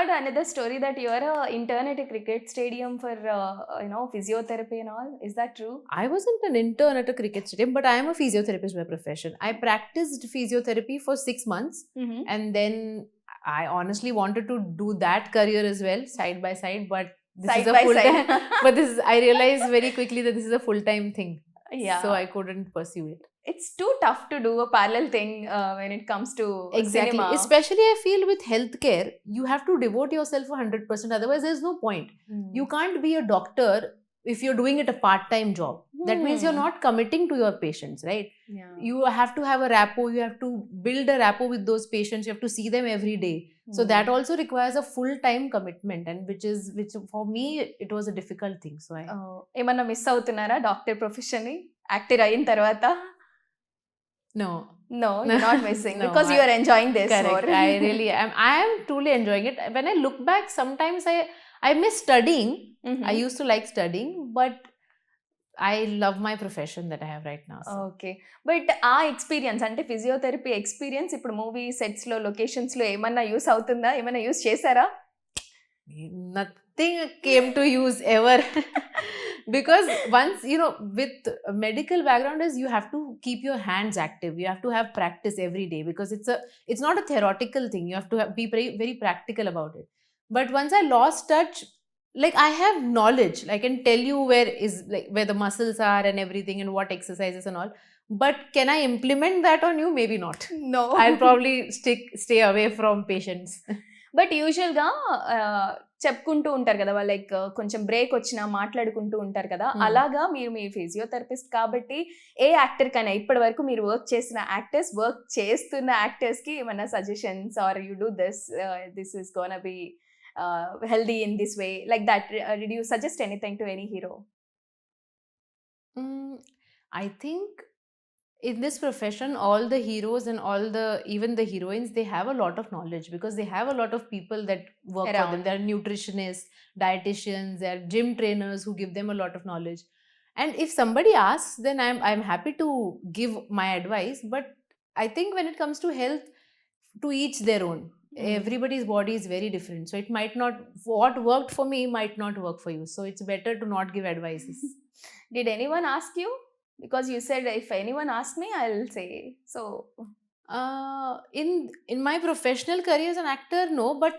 heard another story that you are a intern at a cricket stadium for physiotherapy and all. Is that true? I wasn't an intern at a cricket stadium, but I am a physiotherapist by profession. I practiced physiotherapy for 6 months, Mm-hmm. and then I honestly wanted to do that career as well, side by side. But this Side is a by full side. time. But I realized very quickly that this is a full time thing. Yeah. So I couldn't pursue it. It's too tough to do a parallel thing when it comes to Exactly. cinema. Especially I feel with healthcare, you have to devote yourself 100%. Otherwise, there's no point. You can't be a doctor if you're doing it a part-time job. That means you're not committing to your patients, right? Yeah. You have to have a rapport. You have to build a rapport with those patients. You have to see them every day. So that also requires a full-time commitment, and which for me it was a difficult thing. So ఏమన్నా miss అవుతున్నారా doctor profession ని actor అయిన తర్వాత? No, you're not missing. No, because you are enjoying this correct. more. I really am. I am truly enjoying it. When I look back, sometimes I miss studying. Mhm. I used to like studying, but I love my profession that I have right now. So. Okay. But ఆ experience అంటే physiotherapy experience ఇప్పుడు movie సెట్స్‌లో, లొకేషన్స్‌లో ఏమన్నా use అవుతుందా? ఏమన్నా use చేసారా? Nothing came to use ever. Because once, with medical background is you have to keep your hands active. You have to have practice every day, because it's not a theoretical thing. You have to be very, very practical about it. But once I lost touch, like I have knowledge, I can tell you where the muscles are and everything, and what exercises and all. But can I implement that on you? Maybe not. No. I'll probably stay away from patients. But యూజువల్‌గా చెప్పుకుంటూ ఉంటారు కదా! వాళ్ళు like కొంచెం break వచ్చినా మాట్లాడుకుంటూ ఉంటారు కదా! అలాగా మీరు మీ ఫిజియోథెరపిస్ట్ కాబట్టి ఏ యాక్టర్ కైనా ఇప్పటి వరకు మీరు వర్క్ చేసిన యాక్టర్స్, వర్క్ చేస్తున్న యాక్టర్స్‌కి ఏమన్నా suggestions are you do this is gonna be healthy in this way, like that, did you suggest anything to any hero? I think in this profession, all the heroes and even the heroines, they have a lot of knowledge, because they have a lot of people that work for them. They are nutritionists, dietitians, they are gym trainers who give them a lot of knowledge. And if somebody asks, then I'm happy to give my advice. But I think when it comes to health, to each their own. Everybody's body is very different, so it might not, what worked for me might not work for you, so it's better to not give advices. Did anyone ask you? Because you said if anyone asks me, I'll say. So in my professional career as an actor, no, but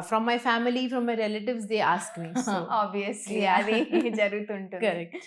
from my family, from my relatives, they ask me. So obviously, అది జరుగుతుంటుంది. Correct.